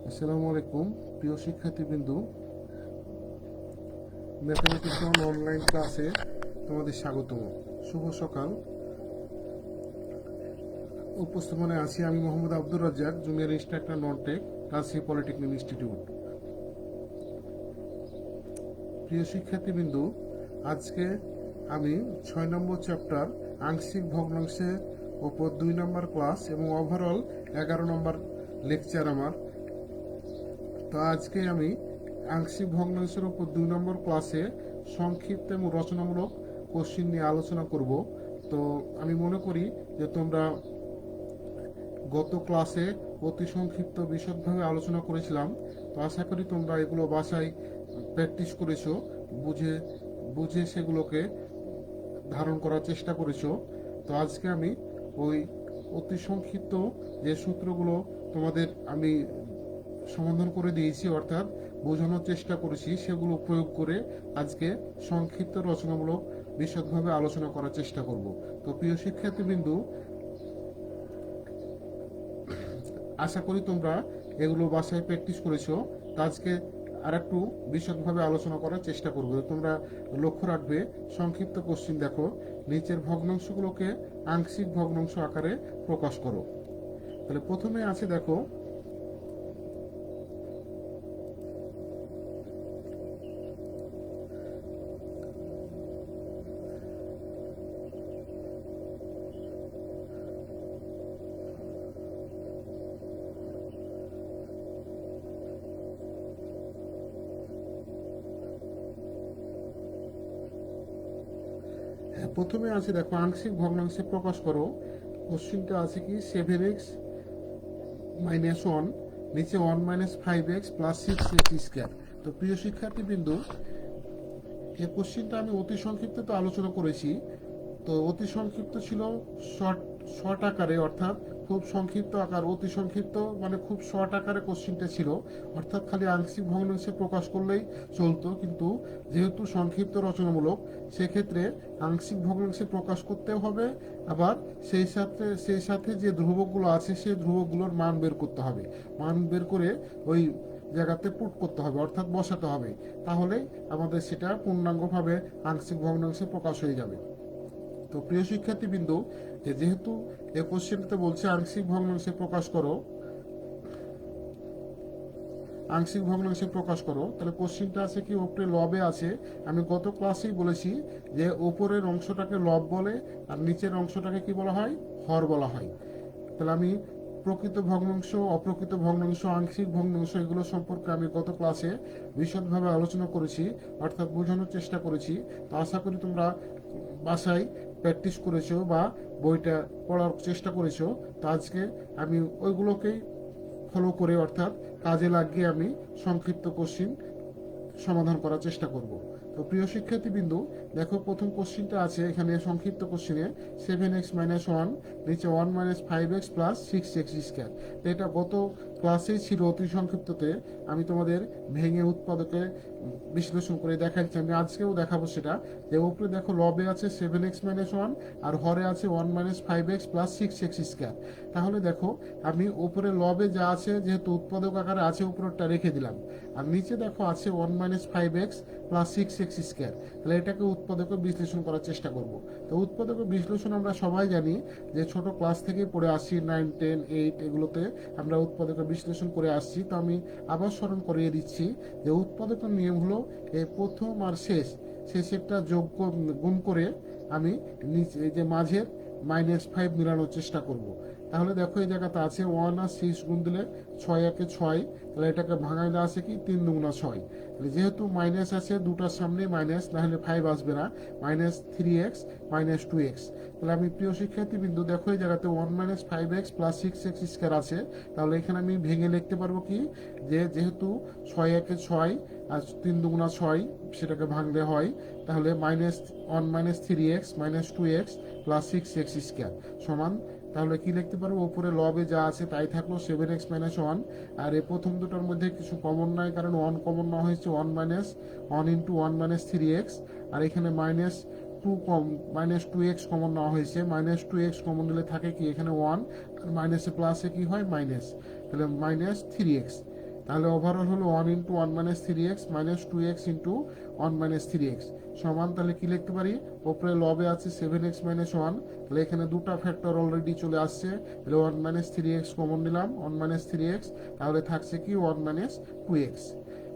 আসসালামু আলাইকুম প্রিয় শিক্ষার্থীবৃন্দু, ম্যাথমেটিক্স অন অনলাইন ক্লাসে তোমাদের স্বাগতম। শুভ সকাল। উপস্থাপনায় আছি আমি Mohammad Abdur Razzak, junior instructor nontech, Rajshahi polytechnic institute. প্রিয় শিক্ষার্থীবৃন্দু, আজকে আমি 6 নম্বর চ্যাপ্টার আংশিক ভগ্নাংশের ওপর 2 নম্বর ক্লাস এবং ওভারঅল 11 নম্বর লেকচার আমার। তো আজকে আমি আংশিক ভগ্নাংশের উপর 2 নম্বর ক্লাসে সংক্ষিপ্ত এবং রচনামূলক কোশ্চিন নিয়ে আলোচনা করব। তো আমি মনে করি যে তোমরা গত ক্লাসে অতি সংক্ষিপ্ত বিশদভাবে আলোচনা করেছিলাম। তো আশা করি তোমরা এগুলো বাসায় প্র্যাকটিস করেছো, বুঝে বুঝে সেগুলোকে ধারণ করার চেষ্টা করেছো। তো আজকে আমি ওই অতি সংক্ষিপ্ত যে সূত্রগুলো তোমাদের আমি সমাধান করে দিয়েছি, অর্থাৎ বোঝানোর চেষ্টা করেছি, সেগুলো প্রয়োগ করে আজকে সংক্ষিপ্ত রচনামূলক বিশদভাবে আলোচনা করার চেষ্টা করব। তো প্রিয় শিক্ষার্থীবৃন্দু, আশা করি তোমরা এগুলো বাসায় প্র্যাকটিস করেছো। তো আজকে আর একটু বিশদভাবে আলোচনা করার চেষ্টা করবো। তোমরা লক্ষ্য রাখবে, সংক্ষিপ্ত কোশ্চিন দেখো, নিচের ভগ্নাংশগুলোকে আংশিক ভগ্নাংশ আকারে প্রকাশ করো। তাহলে প্রথমে আছে দেখো, প্রথমে আছে দেখো আংশিক ভগ্নাংশে প্রকাশ করো। কোশ্চিনটা আছে কি 7x-1, নিচে 1 - 5x + 6x²। তো প্রিয় শিক্ষার্থীবৃন্দু, এই কোশ্চিনটা আমি অতি সংক্ষিপ্ত তো আলোচনা করেছি। তো অতি সংক্ষিপ্ত ছিল শর্ট শর্ট আকারে, অর্থাৎ খুব সংক্ষিপ্ত আকার। অতি সংক্ষিপ্ত মানে খুব শর্ট আকারে কোশ্চিনটা ছিল, অর্থাৎ খালি আংশিক ভগ্নাংশে প্রকাশ করলেই চলতো। কিন্তু যেহেতু সংক্ষিপ্ত রচনামূলক, সেক্ষেত্রে আংশিক ভগ্নাংশে প্রকাশ করতেও হবে, আবার সেই সাথে যে ধ্রুবকগুলো আছে সেই ধ্রুবকগুলোর মান বের করতে হবে। মান বের করে ওই জায়গাতে পুট করতে হবে, অর্থাৎ বসাতে হবে। তাহলে আমাদের সেটা পূর্ণাঙ্গভাবে আংশিক ভগ্নাংশে প্রকাশ হয়ে যাবে। তো প্রিয় শিক্ষার্থীবৃন্দু, যেহেতু এই কোশ্চেনটাতে বলছে আংশিক ভগ্নাংশে প্রকাশ করো, আংশিক ভগ্নাংশে প্রকাশ করো, তাহলে কোশ্চেনটা আছে কি উপরে লবে আছে। আমি গত ক্লাসেই বলেছি যে উপরের অংশটাকে লব বলে, আর নিচের অংশটাকে কি বলা হয়, হর বলা হয়। তাহলে আমি প্রকৃত ভগ্নাংশ, অপ্রকৃত ভগ্নাংশ, আংশিক ভগ্নাংশ এগুলো সম্পর্কে আমি গত ক্লাসে বিশদভাবে আলোচনা করেছি, অর্থাৎ বোঝানোর চেষ্টা করেছি। তো আশা করি তোমরা বাসায় প্র্যাকটিস করেছো বা বইটা পড়ার চেষ্টা করেছো। তো আজকে আমি ওইগুলোকেই ফলো করে, অর্থাৎ কাজে লাগিয়ে আমি সংক্ষিপ্ত কোশ্চিন সমাধান করার চেষ্টা করব। তো প্রিয় শিক্ষার্থীবৃন্দু, দেখো প্রথম কোশ্চিনটা আছে এখানে সংক্ষিপ্ত কোশ্চিনে 7x-1, নিচে 1 - 5x + 6x²। তো এটা গত ক্লাসেই ছিল অতি সংক্ষিপ্ততে। আমি তোমাদের ভেঙে উৎপাদকে বিশ্লেষণ করে দেখাচ্ছি, আমি আজকেও দেখাবো সেটা। যে উপরে দেখো লবে আছে 7x-1 আর হরে আছে 1 - 5x + 6x²। তাহলে দেখো আমি উপরে লবে যা আছে, যেহেতু উৎপাদক আকারে আছে, উপরেরটা রেখে দিলাম। আর নিচে দেখো আছে 1 - 5x + 6x²। তাহলে এটাকে উৎপাদকে বিশ্লেষণ করার চেষ্টা করব। তো উৎপাদকে বিশ্লেষণ আমরা সবাই জানি যে ছোট ক্লাস থেকে পড়ে আসছি, 9, 10, 8 এগুলোতে আমরা উৎপাদকে বিশ্লেষণ করে আসছি। তো আমি আবার স্মরণ করিয়ে দিচ্ছি যে উৎপাদকের নিয়ম হলো এই প্রথম আর শেষেরটা যোগ গুণ করে আমি নিচে এই যে মাঝের -5 মিলানোর চেষ্টা করব। তাহলে দেখো এই জায়গাতে আছে 1 আর 6 গুণ দিলে 6 × 1 = 6। তাহলে এটাকে ভাঙাইলে আছে কি 3 × 2 = 6। তাহলে যেহেতু মাইনাস আছে, দুটার সামনে মাইনাস, না হলে 5 আসবে না। -3x -2x। তাহলে আমি প্রিয় শিক্ষার্থীবৃন্দু দেখো এই জায়গাতে 1 - 5x + 6x² আছে। তাহলে এখানে আমি ভেঙে লিখতে পারবো কি, যে যেহেতু 6 × 6 আর 3 × 2 = 6, সেটাকে ভাঙলে হয়। তাহলে -1 - 3x -2x + 6x² সমান, তাহলে কি লিখতে পারবো, উপরে লবে যা আছে তাই থাকলো 7x-1। আর এই প্রথম দুটোর মধ্যে কিছু কমন নাই, কারণ 1 কমন নেওয়া হয়েছে, 1 - 1 × 1 - 3x। আর এখানে -2x কমন নেওয়া হয়েছে। -2x কমন নিলে থাকে কি, এখানে 1 আর মাইনাসে প্লাসে কি হয়, মাইনাস। তাহলে -3x। তাহলে ওভারঅল হলো 1 × 1 - 3x - 2x × 1 - 3x সমান, তাহলে কি লিখতে পারি, উপরে লবে আছে 7x - 1, তাহলে এখানে দুটা ফ্যাক্টর অলরেডি চলে আসছে, তাহলে 1 - 3x কমন নিলাম, 1 - 3x, তাহলে থাকছে কি 1 - 2x।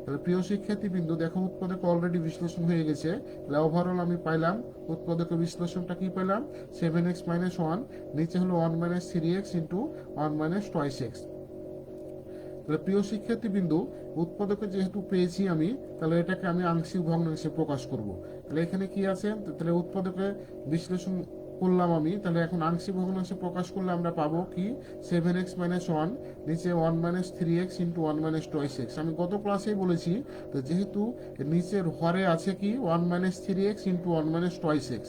তাহলে প্রিয় শিক্ষার্থী বিন্দু দেখো উৎপাদক অলরেডি বিশ্লেষণ হয়ে গেছে, তাহলে ওভারঅল আমি পাইলাম উৎপাদক বিশ্লেষণটা কি পেলাম, 7x - 1, নিচে হলো 1 - 3x × 1 - 2x। তাহলে প্রিয় শিক্ষার্থী বিন্দু উৎপাদকে যেহেতু পেয়েছি আমি, তাহলে এটাকে আমি আংশিক ভগ্নাংশে প্রকাশ করব। তাহলে এখানে কি আছে, তাহলে উৎপাদকে বিশ্লেষণ করলাম আমি, তাহলে এখন আংশিক ভগ্নাংশে প্রকাশ করলে আমরা পাবো কি 7x - 1, নিচে 1 - 3x × 1 - 2x। আমি গত ক্লাসেই বলেছি, তো যেহেতু নিচের হরে আছে কি 1 - 3x × 1 - 2x,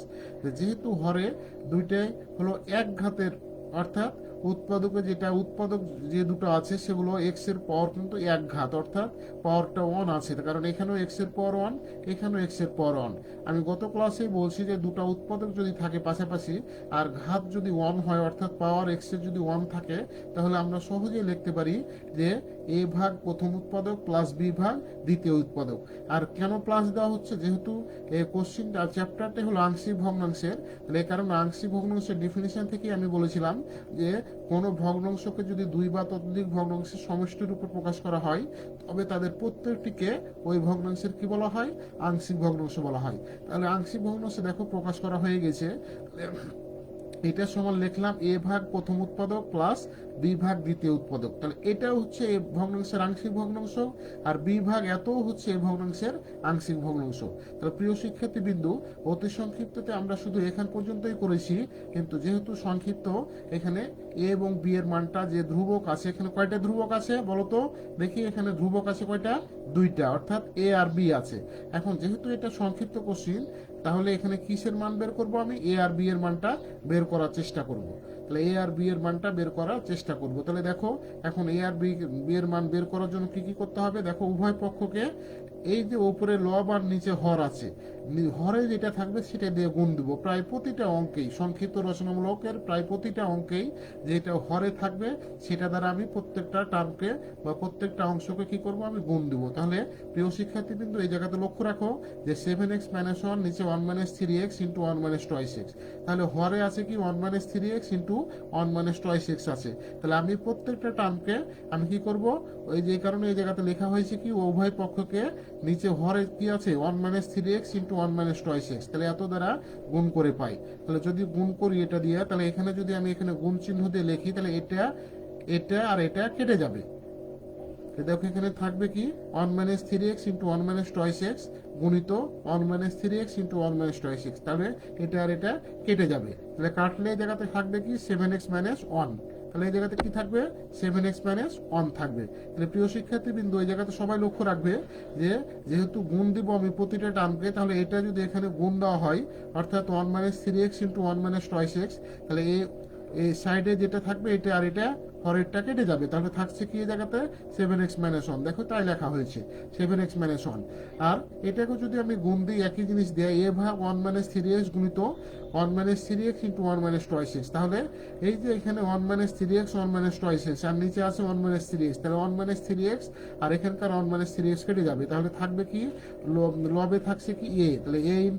যেহেতু হরে দুইটাই হলো এক ঘাতের, অর্থাৎ উৎপাদকে যেটা উৎপাদক যে দুটো আছে সেগুলো এক্স এর পাওয়ার কিন্তু এক ঘাত, অর্থাৎ পাওয়ারটা 1 আছে, কারণ এখানেও এক্স এর পাওয়ার 1, এখানেও এক্স এর পাওয়ার 1। আমি গত ক্লাসেই বলছি যে দুটো উৎপাদক যদি থাকে পাশাপাশি আর ঘাত যদি 1 হয়, অর্থাৎ পাওয়ার এক্স এর যদি 1 থাকে, তাহলে আমরা সহজেই লিখতে পারি যে এ ভাগ প্রথম উৎপাদক প্লাস বি ভাগ দ্বিতীয় উৎপাদক। আর কেন প্লাস দেওয়া হচ্ছে, যেহেতু এই কোশ্চিনটা চ্যাপ্টারটা হলো আংশিক ভগ্নাংশের, তাহলে এই কারণে আংশিক ভগ্নাংশের ডেফিনিশন থেকে আমি বলেছিলাম যে কোনো ভগ্নাংশকে যদি দুই বা ততোধিক ভগ্নাংশের সমষ্টির উপর প্রকাশ করা হয়, তবে তাদের প্রত্যেকটিকে ওই ভগ্নাংশের কি বলা হয়, আংশিক ভগ্নাংশ বলা হয়। তাহলে আংশিক ভগ্নাংশ দেখো প্রকাশ করা হয়ে গেছে, এটা সমান লিখলাম এ ভাগ প্রথম উৎপাদক প্লাস বি ভাগ দ্বিতীয় উৎপাদক। তাহলে এটা হচ্ছে এ ভগ্নাংশের আংশিক ভগ্নাংশ, আর বি ভাগ এত হচ্ছে এ ভগ্নাংশের আংশিক ভগ্নাংশ। তাহলে প্রিয় শিক্ষার্থী বিন্দু অতি সংক্ষিপ্ততে আমরা শুধু এখান পর্যন্তই করেছি, কিন্তু যেহেতু সংক্ষিপ্ত এখানে এ এবং বি এর মানটা যে ধ্রুবক আছে, এখানে কয়টা ধ্রুবক আছে বলতো দেখি, এখানে ধ্রুবক আছে কয়টা, দুইটা, অর্থাৎ এ আর বি আছে। এখন যেহেতু এটা সংক্ষিপ্ত কোশ্চিন, তাহলে এখানে কিসের মান বের করব, আমি এ আর বি এর মানটা বের করার চেষ্টা করব। তাহলে এ আর বি এর মানটা বের করার চেষ্টা করব। তাহলে দেখো এখন এ আর বি এর মান বের করার জন্য কি কি করতে হবে, দেখো উভয় পক্ষকে এই যে উপরে লব আর নিচে হর আছে, হরে যেটা থাকবে সেটা দিয়ে গুণ দিব প্রায় প্রতিটা অঙ্কেই, সংক্ষিপ্ত রচনামূলকের প্রায় প্রতিটা অঙ্কেই যেটা হরে থাকবে সেটা দ্বারা আমি প্রত্যেকটা টার্মকে বা প্রত্যেকটা অংশকে কি করব, আমি গুণ দিব। তাহলে প্রিয় শিক্ষার্থী কিন্তু এই জায়গাতে লক্ষ্য রাখো যে 7x - 1 নিচে 1 - 3x × 1 - 2x, তাহলে হরে আছে কি 1 - 3x × 1 - 2x আছে। তাহলে আমি প্রত্যেকটা টার্মকে আমি কি করব, ওই যে কারণে এই জায়গাতে লেখা হয়েছে কি উভয় পক্ষকে নিচে হরে কি আছে 1 - 3x × 1 - 2x, তাহলে এত দ্বারা গুণ করে পাই। তাহলে যদি গুণ করি এটা দিয়ে, তাহলে এখানে যদি আমি এখানে গুণ চিহ্ন দিয়ে লিখি, তাহলে এটা এটা আর এটা কেটে যাবে। দেখো এখানে থাকবে কি 1 - 3x × 1 - 2x গুণিত 1 - 3x × 1 - 2x, তাহলে এটা আর এটা কেটে যাবে। তাহলে কাটলে এই জায়গাতে থাকবে কি 7x - 1, তাহলে এই জায়গাতে কি থাকবে 7x - 1 থাকবে। তাহলে প্রিয় শিক্ষার্থী বিন্দু এই জায়গাতে সবাই লক্ষ্য রাখবে যে যেহেতু গুণ দিব আমি প্রতিটা টার্মকে, তাহলে এটা যদি এখানে গুণ দেওয়া হয়, অর্থাৎ 1 - 3x × 1 - 2x, তাহলে এই সাইডে যেটা থাকবে এটা আর এটা হরেরটা কেটে যাবে, তাহলে থাকছে কি এই জায়গাতে 7x - 1, দেখো তাই লেখা হয়েছে 7x - 1। আর এটাকে যদি আমি গুণ দিই একই জিনিস দেয় এ ভাগ 1 - 3x গুণিত 1 - 3x × 1 - 2x, তাহলে এই যে এখানে 1 - 3x 1 - 2x আর নিচে আছে 1 - 3x, তাহলে 1 - 3x আর এখানকার 1 - 3x কেটে যাবে, তাহলে থাকবে কি লবে থাকছে কি এ, তাহলে a ×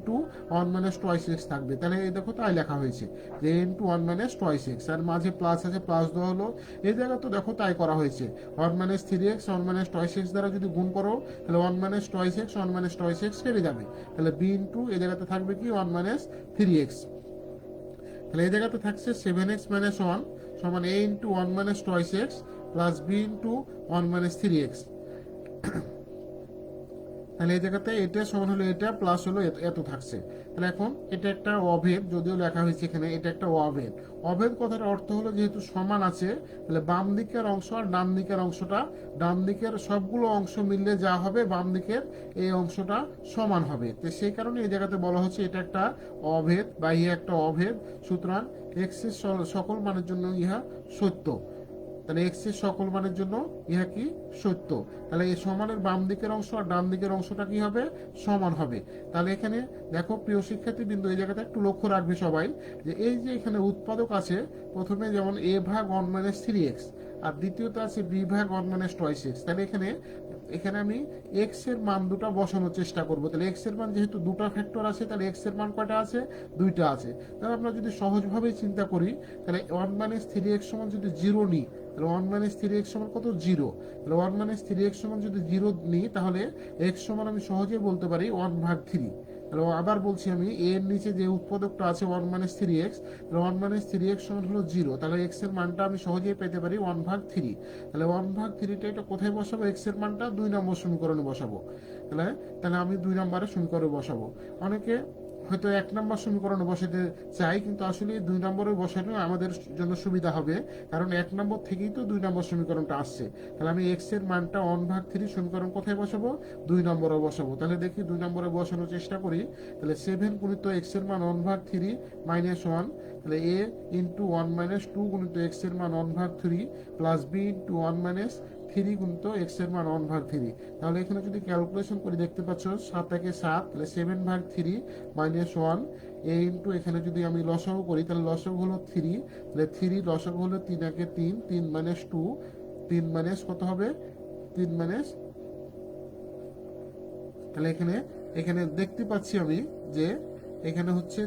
1 - 2x থাকবে। তাহলে এই দেখো তাই লেখা হয়েছে যে a × 1 - 2x, আর মাঝে প্লাস আছে প্লাস দেওয়া হলো, এই জায়গা তো দেখো তাই করা হয়েছে 1 - 3x 1 - 2x দ্বারা যদি গুণ করো, তাহলে 1 - 2x 1 - 2x কেটে যাবে, তাহলে b × এই জায়গাতে থাকবে কি 1 - 3x, তাহলে এই জায়গাতে থাকছে 7x - 1 সমান a × 1 - 2x plus b × 1 - 3x। তাহলে এই জায়গাতে এটা সমান হলো এটা প্লাস হলো এত থাকছে। তাহলে এখন এটা একটা অভেদ, যদিও লেখা হয়েছে এখানে এটা একটা অভেদ। অভেদ কথার অর্থ হলো যেহেতু সমান আছে, তাহলে বাম দিকের অংশ আর ডান দিকের অংশটা, ডান দিকের সবগুলো অংশ মিললে যা হবে বাম দিকের এই অংশটা সমান হবে। তো সেই কারণে এই জায়গাতে বলা হচ্ছে এটা একটা অভেদ বা ইহা একটা অভেদ, সুতরাং এক্স এর সকল মানের জন্য ইহা সত্য। তাহলে এক্স এর সকল মানের জন্য ইহা কি সত্য। তাহলে এই সমানের বাম দিকের অংশ আর ডান দিকের অংশটা কি হবে সমান হবে। তাহলে এখানে দেখো প্রিয় শিক্ষার্থী বিন্দু এই জায়গাটা একটু লক্ষ্য রাখবে সবাই, যে এই যে এখানে উৎপাদক আছে প্রথমে যেমন a ভাগ 1 - 3x, আর দ্বিতীয়ত আছে b ভাগ 1 - 2x। তাহলে এখানে এখানে আমি এক্স এর মান দুটা বসানোর চেষ্টা করব। তাহলে এক্স এর মান যেহেতু দুটা ফ্যাক্টর আছে, তাহলে এক্স এর মান কয়টা আছে দুইটা আছে। তাহলে আমরা যদি সহজভাবে চিন্তা করি, তাহলে 1 - 3x সমান যদি 0 নিই, তাহলে 1 - 3x সমান কত 0। তাহলে 1 - 3x সমান যদি 0 নিই, তাহলে এক্স সমান আমি সহজেই বলতে পারি 1/3। তাহলে আবার বলছি আমি, এর নিচে যে উৎপাদকটা আছে 1 - 3x, তাহলে 1 - 3x সমান হলো 0। তাহলে এক্স এর মানটা আমি সহজেই পেতে পারি 1/3। তাহলে 1/3টা এটা কোথায় বসাবো, এক্স এর মানটা 2 নম্বর সমীকরণে বসাবো। তাহলে তাহলে আমি 2 নম্বরের সমীকরণে বসাবো। অনেকে হয়তো 1 নম্বর সমীকরণে বসাতে চাই, কিন্তু আসলে 2 নম্বরে বসানো আমাদের জন্য সুবিধা হবে, কারণ 1 নম্বর থেকেই তো 2 নম্বর সমীকরণটা আসছে। তাহলে আমি এক্স এর মানটা 1/3 সমীকরণ কোথায় বসাবো, 2 নম্বরে বসাবো। তাহলে দেখি 2 নম্বরে বসানোর চেষ্টা করি। তাহলে 7 গুণিত এক্স এর মান 1/3 - 1, তাহলে a ইন্টু 1 - 2 গুণিত এক্স এর মান 1/3 প্লাস b ইন্টু 1 - 3 গুণিত এক্স এর মান 1/3। তাহলে এখানে যদি ক্যালকুলেশন করে দেখতে পাচ্ছ 7 একে 7, তাহলে 7/3 - 1 এ ইন্টু এখানে যদি আমি লসাগু করি, তাহলে লসাগু হলো 3, তাহলে 3 লসাগু হলো 3 একে 3, 3 - 2, 3 কত হবে 3 তাহলে এখানে এখানে দেখতে পাচ্ছি আমি যে এখানে হচ্ছে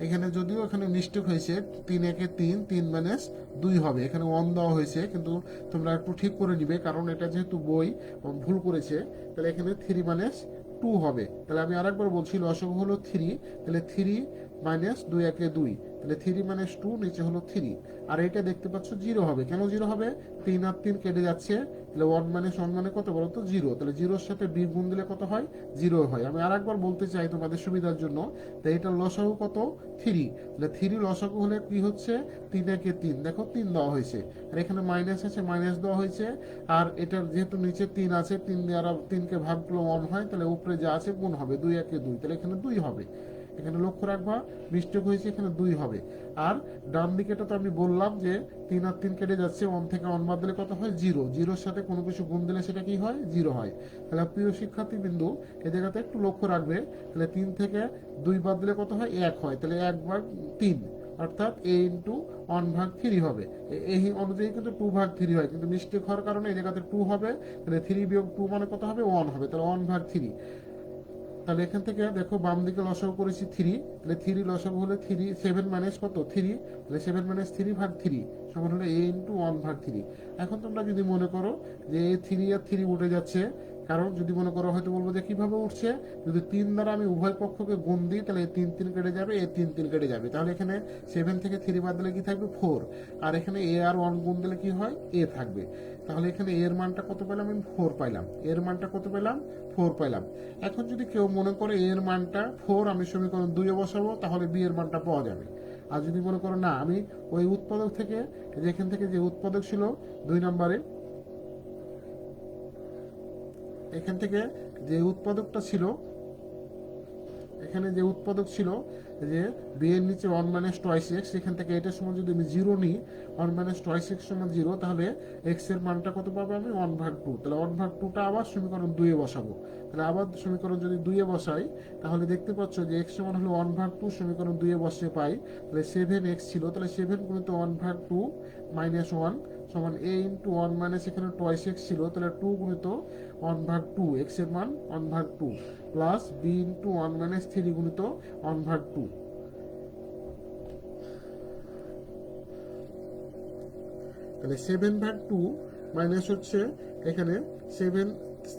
এখানে যদিও এখানে মিস্টেক হয়েছে, 3 একে 3, 3 - 2 হবে, এখানে 1 দেওয়া হয়েছে, কিন্তু তোমরা একটু ঠিক করে নিবে, কারণ এটা যেহেতু বই ভুল করেছে। তাহলে এখানে 3 - 2 হবে। তাহলে আমি আরেকবার বলছি, লসাগু হলো 3, তাহলে 3 - 2 একে 2, তাহলে 3 - 2 নিচে হলো 3। আর এটা দেখতে পাচ্ছ 0 হবে। কেন 0 হবে, 3 আর 3 কেটে যাচ্ছে, তাহলে 1 - 1 মানে কত বলো তো 0। তাহলে 0-র সাথে b গুণ দিলে কত হয় 0 হয়। আমি আরেকবার বলতে চাই তোমাদের সুবিধার জন্য, তাই এটা লসাগু কত 3, তাহলে 3 লসাগু হলে কি হচ্ছে 3 একে 3, দেখো 3 দেওয়া হয়েছে, আর এখানে মাইনাস আছে মাইনাস দেওয়া হয়েছে, আর এটার যেহেতু নিচে 3 আছে, 3 দ্বারা 3কে ভাগ করলে 1 হয়, তাহলে উপরে যা আছে গুণ হবে 2 একে 2, তাহলে এখানে 2 হবে। এখানে লক্ষ্য রাখবা মিস্টেক হয়েছে, এখানে 2 হবে। আর ডান দিকেটা তো আমি বললাম যে 3 আর 3 কেটে যাচ্ছে, 1 থেকে 1 বাদ দিলে কত হয় 0, 0-র সাথে কোনো কিছু গুণ দিলে সেটা কি হয় 0 হয়। তাহলে প্রিয় শিক্ষার্থী বিন্দু এই জায়গাতে একটু লক্ষ্য রাখবে, তাহলে 3 থেকে 2 বাদ দিলে কত হয় 1 হয়, তাহলে 1/3, অর্থাৎ a ইন্টু 1/3 হবে। এই অনুযায়ী কিন্তু 2/3 হয়, কিন্তু মিস্টেক হওয়ার কারণে এই জায়গাতে 2 হবে, তাহলে 3 বিয়োগ 2 মানে কত হবে 1 হবে, তাহলে 1/3। তাহলে এখান থেকে দেখো বাম দিকে লসাগু করেছি 3, তাহলে 3 লসাগু হলে 3, 7 কত 3, তাহলে 7 - 3/3 সমান হলো a ইন্টু 1/3। এখন তোমরা যদি মনে করো যে 3 আর 3 উঠে যাচ্ছে, কারণ যদি মনে করো হয়তো বলবো যে কিভাবে উঠছে, যদি 3 দ্বারা আমি উভয় পক্ষকে গুণ দিই, তাহলে 3 3 কেটে যাবে, এ 3 3 কেটে যাবে, তাহলে এখানে 7 থেকে 3 বাদ দিলে কি থাকবে 4, আর এখানে a আর 1 গুণ দিলে কি হয় a থাকবে। তাহলে এখানে a এর মানটা কত পেলাম আমি 4 পাইলাম, এর মানটা কত পেলাম 4 পাইলাম। এখন যদি কেউ মনে করে a এর মানটা 4 আমি সমীকরণ 2 এ বসাবো, তাহলে b এর মানটা পাওয়া যাবে। আর যদি মনে করো না আমি ওই উৎপাদক থেকে, যেখান থেকে যে উৎপাদক ছিল 2 নম্বরে, এখান থেকে যে উৎপাদকটা ছিল, এখানে যে উৎপাদক ছিল যে বি এর নিচে 1 - 2x, এখান থেকে এটার সময় যদি আমি 0 নিই, 1 - 2x সমান 0, তাহলে x এর মানটা কত পাবো আমি 1/2, তাহলে 1/2টা আবার সমীকরণ 2 এ বসাবো। তাহলে আবার সমীকরণ যদি 2 এ বসাই, তাহলে দেখতে পাচ্ছ যে x সমান হলো 1/2, সমীকরণ 2 এ বসে পাই, তাহলে 7x ছিল, তাহলে 7 গুণিত 1/2 - 1 সমান a ইন্টু 1 এখানে 2x ছিল, তাহলে 2 গুণিত 1/2, x এর মান 1/2 প্লাস b ইন্টু 1 - 3 গুণিত 1/2, তাহলে 7/2 মাইনাস হচ্ছে এখানে 7,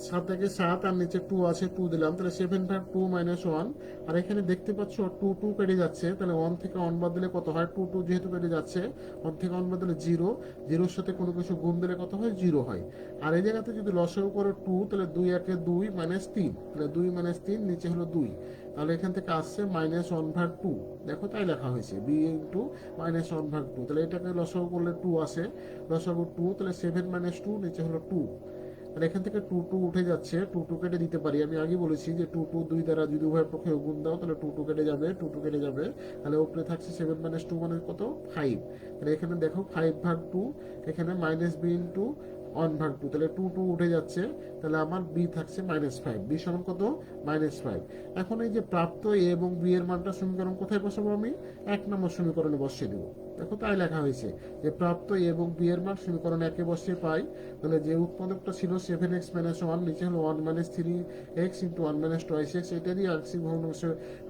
7 থেকে 7 আর নিচে 2 আছে 2 দিলাম, তাহলে 7/2 - 1, আর এখানে দেখতে পাচ্ছ 2 2 কেটে যাচ্ছে, তাহলে 1 থেকে 1 বাদ দিলে কত হয় 2 2 যেহেতু কেটে যাচ্ছে, 1 থেকে 1 বাদ দিলে 0, 0-র সাথে কোনো কিছু গুণ দিলে কত হয় 0 হয়। আর এই জায়গাতে যদি লসাগু করে 2, তাহলে 2 একে 2 - 3, তাহলে 2 - 3 নিচে হলো 2, তাহলে এখান থেকে আসছে -1/2, দেখো তাই লেখা হয়েছে b ইন্টু -1/2, তাহলে এটাকে লসাগু করলে 2 আসে, লসাগু 2, তাহলে 7 - 2 নিচে হলো 2, আর এখান থেকে টু টু উঠে যাচ্ছে, টু টু কেটে দিতে পারি। আমি আগে বলেছি যে টু টু দুই দ্বারা যদি উভয় পক্ষে গুণ দাও তাহলে টু টু কেটে যাবে, টু টু কেটে যাবে। তাহলে উপরে থাকছে 7 - 2 মানে কত, 5। তাহলে এখানে দেখো 5/2, এখানে -b/1/2, তাহলে টু টু উঠে যাচ্ছে। তাহলে আমার বি থাকছে -5, বি সমান কত, -5। এখন এই যে প্রাপ্ত এ এবং বি এর মানটা সমীকরণ কোথায় বসাবো, আমি 1 নম্বর সমীকরণে বসিয়ে দেবো। দেখো তাই লেখা হয়েছে যে প্রাপ্ত এ এবং বি এর মান সমীকরণ 1-এ বসিয়ে পাই। তাহলে যে উৎপাদকটা ছিল 7x - 1, নিচে হলো 1 - 3x × 1 - 2x, এটারই আংশিক ভগ্নাংশ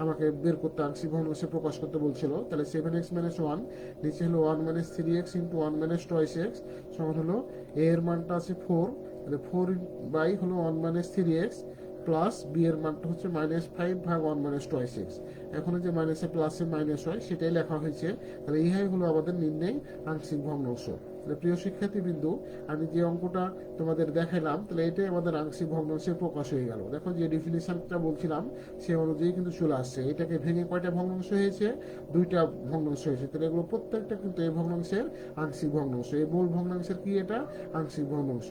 আমাকে বের করতে, আংশিক ভগ্নাংশ প্রকাশ করতে বলছিল। তাহলে 7x - 1, নিচে হলো 1 - 3x × 1 - 2x সমান হলো এ এর মানটা আছে 4, তাহলে 4 হলো 1 - 3x প্লাস বি এর মানটা হচ্ছে -5/1 - 2x। এখন যে মাইনাসে প্লাসে মাইনাস হয় সেটাই লেখা হয়েছে। তাহলে ইহাই হলো আমাদের নির্ণয় আংশিক ভগ্নাংশ। তাহলে প্রিয় শিক্ষার্থীবৃন্দ, আমি যে অঙ্কটা তোমাদের দেখালাম, তাহলে এটাই আমাদের আংশিক ভগ্নাংশের প্রকাশ হয়ে গেল। দেখো যে ডেফিনিশনটা বলছিলাম সে অনুযায়ী কিন্তু চলে আসছে। এটাকে ভেঙে কয়টা ভগ্নাংশ হয়েছে, 2টা ভগ্নাংশ হয়েছে। তাহলে এগুলো প্রত্যেকটা কিন্তু এই ভগ্নাংশের আংশিক ভগ্নাংশ। এই মূল ভগ্নাংশের কি, এটা আংশিক ভগ্নাংশ।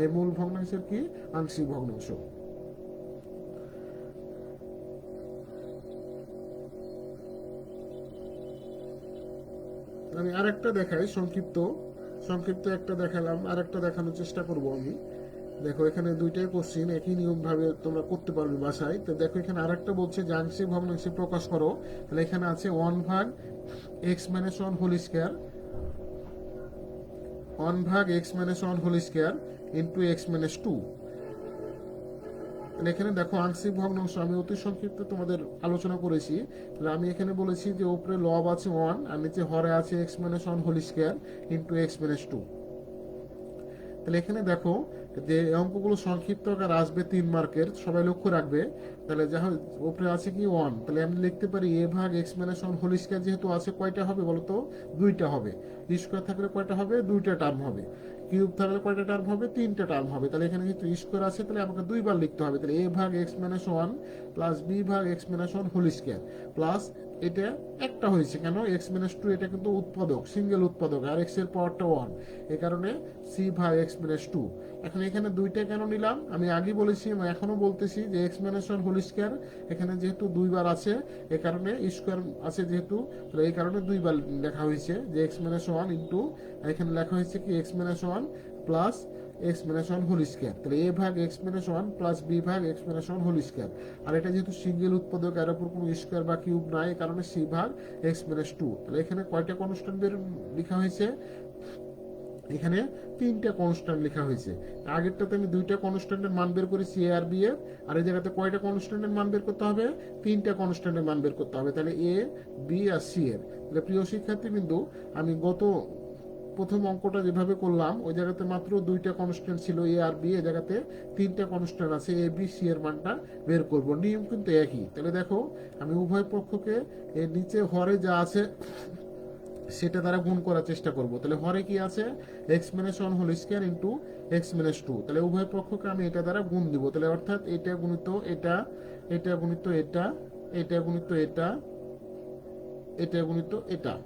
এই মূল ভগ্নাংশের কি, আংশিক ভগ্নাংশ। আমি আরেকটা দেখাই, সংক্ষিপ্ত সংক্ষিপ্ত একটা দেখালাম, আরেকটা দেখানোর চেষ্টা করব আমি। দেখো এখানে দুইটাই কোশ্চিন, একই নিয়ম ভাবে তোমরা করতে পারবে বাসায়। তো দেখো এখানে আরেকটা বলছে যে আংশিক ভগ্নাংশে প্রকাশ করো। তাহলে এখানে আছে 1/(x - 1) whole square, 1/(x - 1) whole square into x - 2। তাহলে এখানে দেখো আংশিক ভগ্নাংশ আমি অতি সংক্ষিপ্ত তোমাদের আলোচনা করেছি। তাহলে আমি এখানে বলেছি যে উপরে লব আছে 1 আর নিচে হরে আছে x - 1 whole square into x - 2। তাহলে এখানে দেখো যে অঙ্কগুলো সংক্ষিপ্ত আকার আসবে 3 মার্কের, সবাই লক্ষ্য রাখবে। তাহলে যা উপরে আছে কি 1, তাহলে আমি লিখতে পারি a/(x - 1) হোল স্কয়ার, যেহেতু আছে কয়টা হবে বলতো, 2টা হবে। স্কয়ার থাকলে কয়টা হবে, 2টা টার্ম হবে। কিউব থাকলে কয়টা টার্ম হবে, 3টা টার্ম হবে। তাহলে এখানে যেহেতু স্কয়ার আছে তাহলে আমাকে 2বার লিখতে হবে। তাহলে a/(x - 1) plus b/(x - 1) whole square plus এটা একটা হয়েছে কেন, x-2 এটা কিন্তু উৎপাদক, সিঙ্গেল উৎপাদক, আর x এর পাওয়ারটা 1, এই কারণে c/(x - 2)। এখন এখানে 2টা কেন নিলাম, আমি আগে বলেছি এবং এখনো বলতেছি যে x-1 হোল স্কয়ার এখানে যেহেতু 2বার আছে, এই কারণে স্কয়ার আছে যেহেতু, তাহলে এই কারণে 2বার লেখা হয়েছে যে x-1 ইন্টু, এখানে লেখা হয়েছে কি x-1 plus x-1 whole square. তাহলে a/(x-1) plus b/(x-1) whole square. আর এটা যেহেতু সিঙ্গেল উৎপাদক, এর উপর কোনো স্কয়ার বা কিউব নাই, এই কারণে c/(x-2)। তাহলে এখানে কয়টা কনস্ট্যান্ট লেখা হয়েছে, এখানে 3টা কনস্ট্যান্ট লেখা হয়েছে। আগেরটাতে আমি 2টা কনস্ট্যান্টের মান বের করেছি এ আর বি এর, আর এই জায়গাতে কয়টা কনস্ট্যান্টের মান বের করতে হবে, 3টা কনস্ট্যান্টের মান বের করতে হবে। তাহলে এ, বি আর সি এর। তাহলে প্রিয় শিক্ষার্থীবৃন্দু, আমি গত প্রথম অঙ্কটা যেভাবে করলাম ওই জায়গাতে মাত্র 2টা কনস্ট্যান্ট ছিল এ আর বি, এই জায়গাতে 3টা কনস্ট্যান্ট আছে, এ বি সি এর মানটা বের করব। নিয়ম কিন্তু একই। তাহলে দেখো আমি উভয় পক্ষকে এর নিচে হরে যা আছে সেটা দ্বারা গুণ করার চেষ্টা করব। তাহলে হরে কি আছে, x-1 whole square into x-2। তাহলে উভয় পক্ষকে আমি এটা দ্বারা গুণ দিব। তাহলে অর্থাৎ এটা গুণিত এটা, এটা গুণিত এটা, এটা গুণিত এটা, এটা গুণিত এটা।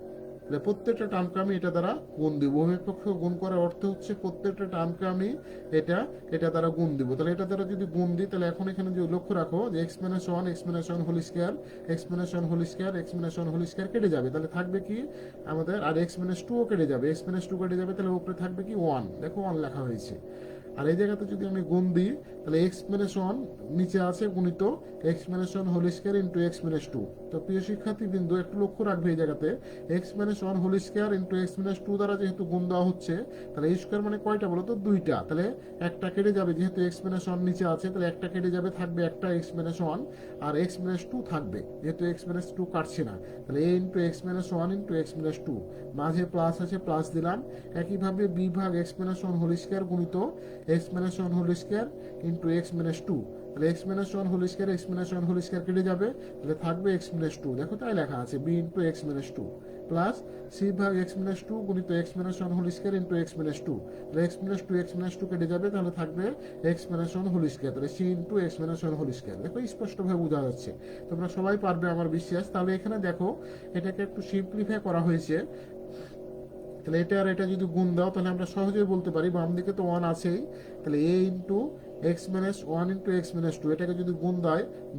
তাহলে প্রত্যেকটা টার্মকে আমি এটা দ্বারা গুণ দিব। উভয় পক্ষ গুণ করার অর্থ হচ্ছে প্রত্যেকটা টার্মকে আমি এটা এটা দ্বারা গুণ দিব। তাহলে এটা দ্বারা যদি গুণ দিই, তাহলে এখন এখানে যে লক্ষ্য রাখো যে x-1 whole square, x-1 whole square, x-1 whole square কেটে যাবে। তাহলে থাকবে কি আমাদের, আর x-2 ও কেটে যাবে, x-2 কেটে যাবে। তাহলে উপরে থাকবে কি 1, দেখো 1 লেখা হয়েছে। আর এই জায়গাতে যদি আমি গুণ দিই, তাহলে x-1 নিচে আছে গুণিত x-1 whole square into x-2। তো প্রিয় শিক্ষার্থীবৃন্দ একটু লক্ষ্য রাখবে এই জায়গাতে x-1 whole square into x-2 দ্বারা যেহেতু গুণ দেওয়া হচ্ছে, তাহলে এই স্কয়ার মানে কয়টা বলো তো, 2টা। তাহলে একটা কেটে যাবে, যেহেতু x-1 নিচে আছে তাহলে একটা কেটে যাবে, থাকবে একটা x-1 আর x-2 থাকবে, যেহেতু x-2 কাটছে না। তাহলে a into x-1 into x-2, মাঝে প্লাস আছে প্লাস দিলাম। একইভাবে b/(x-1 হোল স্কয়ার গুণিত x-1 whole square into x-2। তাহলে x-1 whole square, x-1 whole square কেটে যাবে, তাহলে থাকবে x-2। দেখো তাই লেখা আছে b into x-2 plus c/(x-2) গুণিত x-1 whole square into x-2। তাহলে x-2 কেটে যাবে, তাহলে থাকবে x-1 হোল স্কয়ার। তাহলে c into x-1 whole square. দেখো স্পষ্টভাবে বোঝা যাচ্ছে, তোমরা সবাই পারবে আমার বিশ্বাস। তাহলে এখানে দেখো এটাকে একটু সিম্পলিফাই করা হয়েছে। তাহলে এটা আর এটা যদি গুণ দাও তাহলে আমরা সহজেই বলতে পারি, বাম দিকে তো 1 আছেই, তাহলে a into x minus one into x minus two, এটাকে যদি গুণ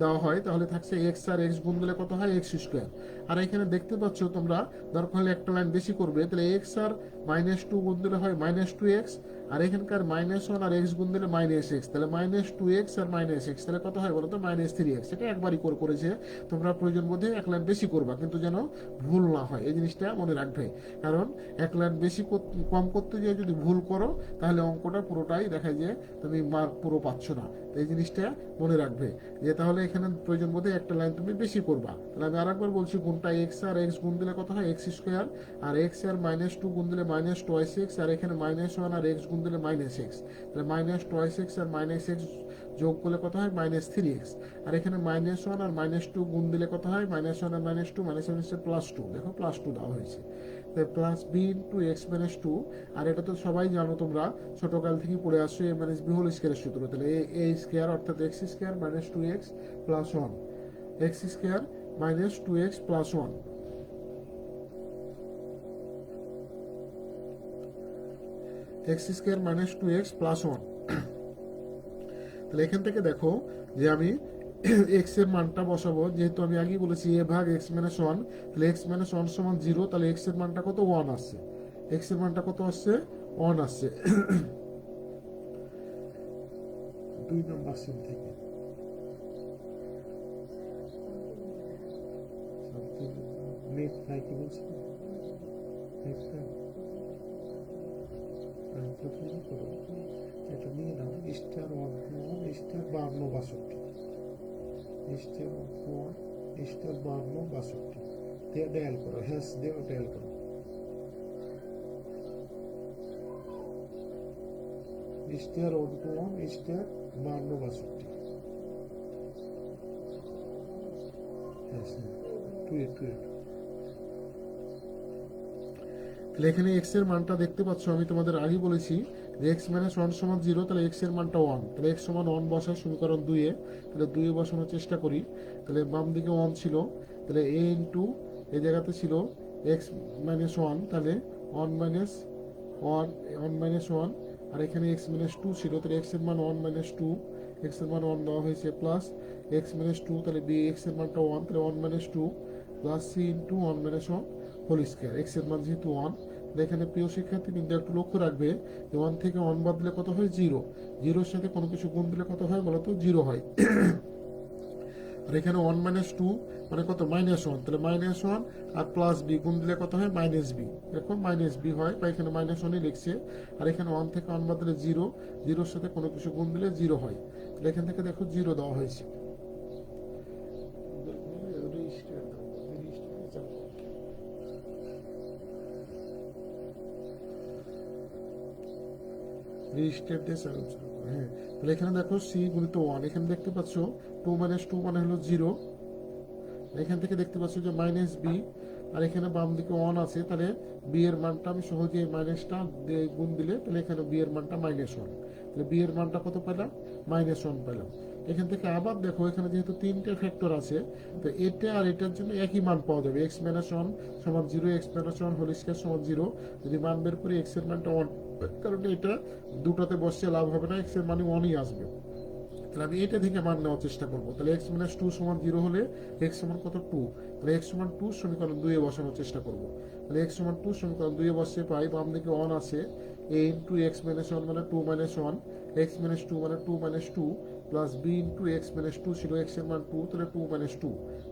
দেওয়া হয় তাহলে থাকছে এক্স, আর এক্স গুণ দিলে কত হয় এক্স স্কোয়ার। আর এখানে দেখতে পাচ্ছ তোমরা, দরকার হলে একটা লাইন বেশি করবে, তাহলে এক্স আর মাইনাস টু গুণ দিলে হয় মাইনাস টু এক্স, আর এখানকার মাইনাস ওয়ান আর এক্স গুণ দিলে মাইনাস এক্স, তাহলে মাইনাস টু এক্স আর মাইনাস এক্স, তাহলে কত হয় বলো তো মাইনাস থ্রি এক্স। এটা একবারই করেছে, তোমরা প্রয়োজন বোধে এক লাইন বেশি করবা, কিন্তু যেন ভুল না হয় এই জিনিসটা মনে রাখবে, কারণ এক লাইন বেশি কম করতে গিয়ে যদি ভুল করো তাহলে অঙ্কটা পুরোটাই দেখায় যে তুমি মার্ক পুরো পাচ্ছ না। তো এই জিনিসটা মনে রাখবে যে তাহলে এখানে প্রয়োজন বোধে একটা লাইন তুমি বেশি করবা। তাহলে আমি আরেকবার বলছি, গুণটা এক্স আর এক্স গুণ দিলে কত হয় এক্স স্কোয়ার, আর এক্স আর মাইনাস টু গুণ দিলে মাইনাস টোয়াইস এক্স, আর এখানে মাইনাস ওয়ান আর এক্স গুণ দিলে মাইনাস এক্স, তাহলে মাইনাস টোয়াইস এক্স আর মাইনাস এক্স যোগ করলে কত হয় মাইনাস থ্রি এক্স, আর এখানে মাইনাস ওয়ান আর মাইনাস টু গুণ দিলে কত হয় মাইনাস ওয়ান আর মাইনাস টু, মাইনাস ওয়ান হচ্ছে প্লাস টু, দেখো প্লাস টু দেওয়া হয়েছে, plus B into x minus two. আর এটা তো সবাই জানো, তোমরা ছোটকাল থেকেই পড়ে আসছো এ মাইনাস বি হোল স্কোয়ারের সূত্র, তাহলে এ স্কোয়ার অর্থাৎ x square minus two x plus one, x square minus two x plus one, x square minus two x plus one. তাহলে এখান থেকে দেখো যে আমি এক্স এর মানটা বসাবো, যেহেতু আমি আগেই বলেছি এ ভাগ এক্স মাইনাস ওয়ান, তাহলে এক্স মাইনাস ওয়ান সমান জিরো, তাহলে এক্স এর মানটা কত ওয়ান আসছে, এক্স এর মানটা কত আসছে ওয়ান আসছে। 2 নম্বর সেল থেকে নেট নাই কি বলছি, এটা নিয়ে নাও star one star 52 star one star 52 দিয়ে ডায়াল করো, হ্যাশ দিয়ে ডায়াল করো, star one star 52 hash two eight. তাহলে এখানে এক্স এর মানটা দেখতে পাচ্ছ, আমি তোমাদের আগে বলেছি যে এক্স মাইনাস ওয়ান সমান জিরো, তাহলে এক্স এর মানটা ওয়ান, তাহলে এক্স সমান ওয়ান বসায় সমীকরণ 2-এ, তাহলে 2-এ বসানোর চেষ্টা করি, তাহলে বাম দিকে ওয়ান ছিল, তাহলে এ ইন্টু এই জায়গাতে ছিল এক্স মাইনাস ওয়ান, তাহলে one minus one, one minus one, আর এখানে এক্স মাইনাস টু ছিল, তাহলে এক্স এর মান ওয়ান মাইনাস টু, এক্স এর মান ওয়ান দেওয়া হয়েছে, প্লাস এক্স মাইনাস টু, তাহলে বি এক্স এর মানটা ওয়ান, তাহলে one minus two plus C into one minus one whole square, x এর মান যেহেতু ওয়ান। এখানে প্রিয় শিক্ষার্থী কিন্তু একটু লক্ষ্য রাখবে যে ওয়ান থেকে ওয়ান বাদ দিলে কত হয় জিরো, জিরোর সাথে কোনো কিছু গুণ দিলে কত হয় বলতো জিরো হয়। আর এখানে ওয়ান মাইনাস টু মানে কত মাইনাস ওয়ান, তাহলে মাইনাস ওয়ান আর প্লাস বি গুণ দিলে কত হয় মাইনাস বি, দেখো মাইনাস বি হয়, বা এখানে মাইনাস ওয়ানই লিখছে। আর এখানে ওয়ান থেকে ওয়ান বাদ দিলে জিরো, জিরোর সাথে কোনো কিছু গুণ দিলে জিরো হয়, তাহলে এখান থেকে দেখো জিরো দেওয়া হয়েছে। হ্যাঁ, তাহলে এখানে দেখো সি গুণিত ওয়ান, এখানে দেখতে পাচ্ছ টু মাইনাস টু মানে হলো জিরো, এখান থেকে দেখতে পাচ্ছ যে মাইনাস বি, আর এখানে বাম দিকে ওয়ান আছে, তাহলে বি এর মানটা আমি সহজে মাইনাসটা গুণ দিলে তাহলে এখানে বি এর মানটা মাইনাস ওয়ান, তাহলে বি এর মানটা কত পেলাম মাইনাস ওয়ান পেলাম। এখান থেকে আবার দেখো এখানে যেহেতু তিনটে ফ্যাক্টর আছে, তো এটা আর এটার জন্য একই মান পাওয়া যাবে, এক্স মাইনাস ওয়ান সমান zero, x minus one whole square সমান জিরো। যদি মান বের করি এক্স এর মানটা ওয়ান, কারণ এটা দুটাতে বসে লাভ হবে না, এক্স এর মানে ওয়ানই আসবে, তাহলে আমি এটা থেকে মান নেওয়ার চেষ্টা করবো। তাহলে এক্স মাইনাস টু সমান জিরো হলে এক্স সমান কত টু, তাহলে এক্স সমান টু সমীকরণ 2-এ বসানোর চেষ্টা করবো। তাহলে এক্স সমান টু সমীকরণ 2-এ বসে পাই, বাম দিকে ওয়ান আছে, A into x minus one মানে two minus one, X minus two মানে two minus two, plus B into x minus two ছিল এক্স এর মান টু, তাহলে two minus two,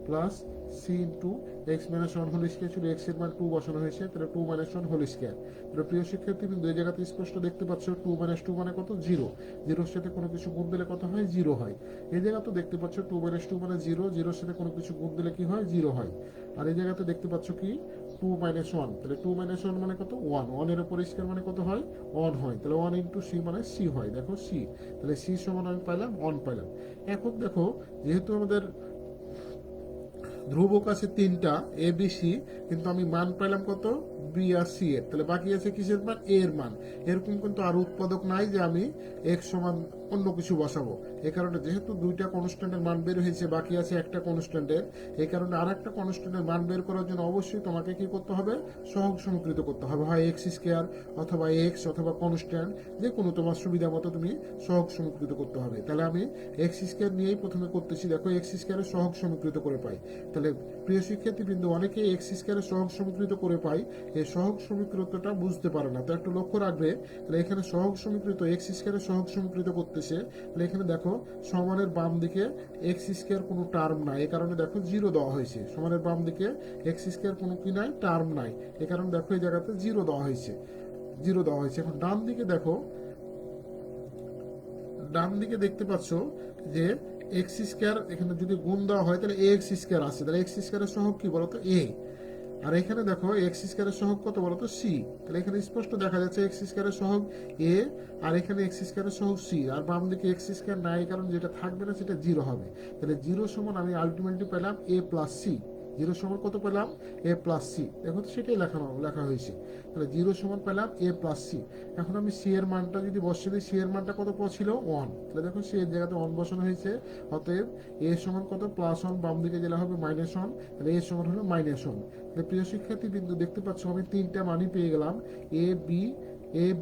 plus C into x minus one whole square ছিল X এর মান two বসানো হয়েছে, তাহলে two minus one whole square. তাহলে প্রিয় শিক্ষার্থী কিন্তু এই জায়গাতে স্পষ্ট দেখতে পাচ্ছ টু মাইনাস টু মানে কত জিরো, জিরোর সাথে কোনো কিছু গুণ দিলে কত হয় জিরো হয়। এই জায়গাতে দেখতে পাচ্ছ টু মাইনাস টু মানে জিরো, জিরোর সাথে কোনো কিছু গুণ দিলে কি হয় জিরো হয়। আর এই জায়গাতে দেখতে পাচ্ছ কি টু মাইনাস ওয়ান, তাহলে টু মাইনাস ওয়ান মানে কত ওয়ান, ওয়ানের উপর স্কয়ার মানে কত হয় ওয়ান হয়, তাহলে ওয়ান ইন্টু সি মানে সি হয়, দেখো সি, তাহলে সি সমান আমি পাইলাম ওয়ান পাইলাম। এখন দেখো যেহেতু আমাদের ধ্রুবক আছে তিনটা এ বি সি, কিন্তু আমি মান পাইলাম কত বি আর সি এর, তাহলে বাকি আছে কিসের মান এ এর মান। এরকম কিন্তু আর উৎপাদক নাই যে আমি এক্স সমান অন্য কিছু বসাবো। এই কারণে যেহেতু দুইটা কনস্ট্যান্টের মান বের হয়েছে, বাকি আছে একটা কনস্ট্যান্টের, এই কারণে আর একটা কনস্ট্যান্টের মান বের করার জন্য অবশ্যই তোমাকে কি করতে হবে, সহগ সমীকৃত করতে হবে, হয় এক্স স্কোয়ার অথবা এক্স অথবা কনস্ট্যান্ট, যে কোনো তোমার সুবিধা মতো তুমি সহগ সমীকৃত করতে হবে। তাহলে আমি এক্স স্কোয়ার নিয়েই প্রথমে করতেছি। দেখো এক্স স্কোয়ারের সহগ সমীকৃত করে পাই। তাহলে প্রিয় শিক্ষার্থীবৃন্দ, অনেকেই এক্স স্কোয়ারের সহগ সমীকৃত করে পাই, এই সহগ সমীকৃতটা বুঝতে পারে না। তো একটু লক্ষ্য রাখবে, তাহলে এখানে সহগ সমীকৃত এক্স স্কোয়ারের সহগ সমীকৃত করতেছে। তাহলে এখানে দেখো সমানের বাম দিকে এক্স স্কোয়ার কোনো টার্ম নাই, এই কারণে দেখো জিরো দেওয়া হয়েছে। সমানের বাম দিকে এক্স স্কোয়ার কোনো কি নাই, টার্ম নাই, এই কারণে দেখো এই জায়গাতে জিরো দেওয়া হয়েছে, জিরো দেওয়া হয়েছে। এখন ডান দিকে দেখো, ডান দিকে দেখতে পাচ্ছ যে এক্স স্কোয়ার, এখানে যদি গুণ দেওয়া হয় তাহলে এ এক্স স্কোয়ার আছে, তাহলে এক্স স্কোয়ারের সহগ কি বলতো, এ। আর এখানে দেখো এক্স স্কোয়ারের সহগ কত বলতো, সি। তাহলে এখানে স্পষ্ট দেখা যাচ্ছে এক্স স্কোয়ারের সহগ এ, আর এখানে এক্স স্কোয়ারের সহগ সি, আর বাম দিকে এক্স স্কোয়ার নাই, কারণ যেটা থাকবে না সেটা জিরো হবে। তাহলে জিরো সমান আমি আলটিমেটলি পেলাম এ প্লাস সি। জিরো সমান কত পেলাম, এ প্লাস সি। দেখো তো সেটাই লেখা হয়েছে। তাহলে জিরো সমান পেলাম এ প্লাস সি। এখন আমি সি এর মানটা যদি বসিয়ে দিই, সি এর মানটা কত ছিল, ওয়ান। তাহলে দেখো সি এর জায়গাতে ওয়ান বসানো হয়েছে। অতএব এ সমান কত, প্লাস ওয়ান, বাম দিকে যেটা হবে মাইনাস ওয়ান, তাহলে এ সমান হলো মাইনাস ওয়ান। তাহলে প্রিয় শিক্ষার্থী বিন্দু দেখতে পাচ্ছ আমি তিনটা মানই পেয়ে গেলাম, এ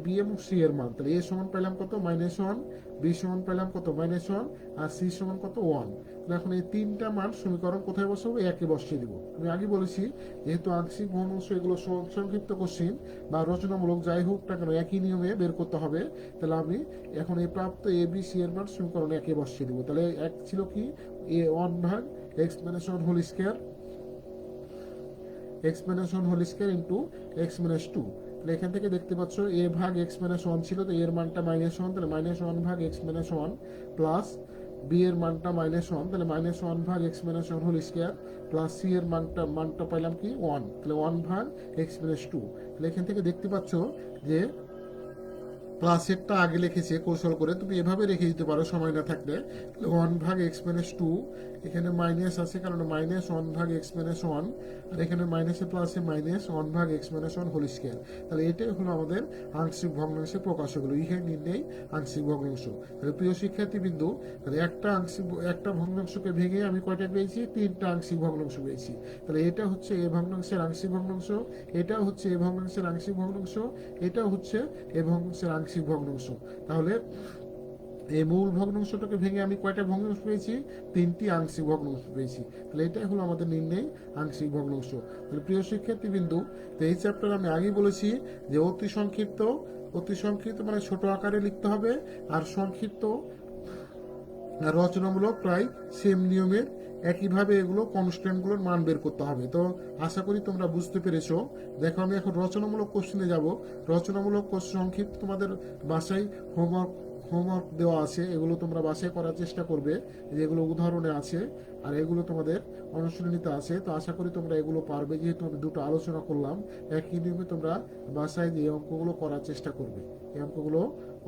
বি এবং সি এর মান। তাহলে এ সমান পেলাম কত, মাইনাস ওয়ান, বি সমান পেলাম কত, মাইনাস ওয়ান, আর সি সমান কত, ওয়ান। এখন এই তিনটা মান সমীকরণ কোথায় বসাবো, একে বসিয়ে দিব। আমি আগে বলেছি যেহেতু আংশিক ভগ্নাংশ এগুলো সংক্ষিপ্ত কোশ্চিন বা রচনামূলক যাই হোক না কেন একই নিয়মে বের করতে হবে। তাহলে আমি এখন এই প্রাপ্ত এ বি সি এর মান সমীকরণ একে বসিয়ে দিব। তাহলে এক ছিল কি, এ ওয়ান ভাগ x minus one whole square, x minus one whole square into x minus two. তাহলে এখান থেকে দেখতে পাচ্ছ এ ভাগ এক্স মাইনাস ওয়ান ছিল, তো এর মানটা মাইনাস ওয়ান, তাহলে মাইনাস ওয়ান ভাগ x minus one, plus b এর মানটা মাইনাস ওয়ান, তাহলে মাইনাস ওয়ান ভাগ x minus one whole square, plus c এর মানটা পাইলাম কি, ওয়ান, তাহলে ওয়ান ভাগ এক্স মাইনাস টু। তাহলে এখান থেকে দেখতে পাচ্ছ যে প্লাসেরটা আগে লিখেছে কৌশল করে, তুমি এভাবে রেখে দিতে পারো সময় না থাকলে। ওয়ান ভাগ এক্স মাইনাস টু, এখানে মাইনাস আছে কারণ মাইনাস ওয়ান ভাগ এক্স মাইনাস ওয়ান, আর এখানে মাইনাসে প্লাসে মাইনাস ওয়ান ভাগ x minus one whole square. তাহলে এটাই হলো আমাদের আংশিক ভগ্নাংশের প্রকাশ হলো, ইহে নির্ণয় আংশিক ভগ্নাংশ। তাহলে প্রিয় শিক্ষার্থী বিন্দু, তাহলে একটা ভগ্নাংশকে ভেঙে আমি কয়টা পেয়েছি, তিনটা আংশিক ভগ্নাংশ পেয়েছি। তাহলে এটা হচ্ছে এ ভগ্নাংশের আংশিক ভগ্নাংশ, এটা হচ্ছে এ ভগ্নাংশের আংশিক ভগ্নাংশ, এটা হচ্ছে এ ভগ্নাংশের আংশিক ভগ্নাংশ। তাহলে এই মূল ভগ্নাংশটাকে ভেঙে আমি কয়টা ভগ্নাংশ পেয়েছি, তিনটি আংশিক ভগ্নাংশ পেয়েছি। তাহলে এটাই হলো আমাদের নির্ণয় আংশিক ভগ্নাংশ। তাহলে প্রিয় শিক্ষার্থী বিন্দু, তো এই চ্যাপ্টার আমি আগে বলেছি যে অতি সংক্ষিপ্ত মানে ছোট আকারে লিখতে হবে, আর সংক্ষিপ্ত রচনামূলক প্রায় সেম নিয়মের একইভাবে এগুলো কনস্ট্যান্টগুলোর মান বের করতে হবে। তো আশা করি তোমরা বুঝতে পেরেছো। দেখো আমি এখন রচনামূলক কোশ্চেনে যাব। রচনামূলক সংক্ষিপ্ত তোমাদের বাসায় হোমওয়ার্ক দেওয়া আছে, এগুলো তোমরা বাসায় করার চেষ্টা করবে, যেগুলো উদাহরণে আছে, আর এগুলো তোমাদের অনুশীলনীতে আছে। তো আশা করি তোমরা এগুলো পারবে, যেহেতু আমি দুটো আলোচনা করলাম। একই নিয়মে তোমরা বাসায় যে অঙ্কগুলো করার চেষ্টা করবে, এই অঙ্কগুলো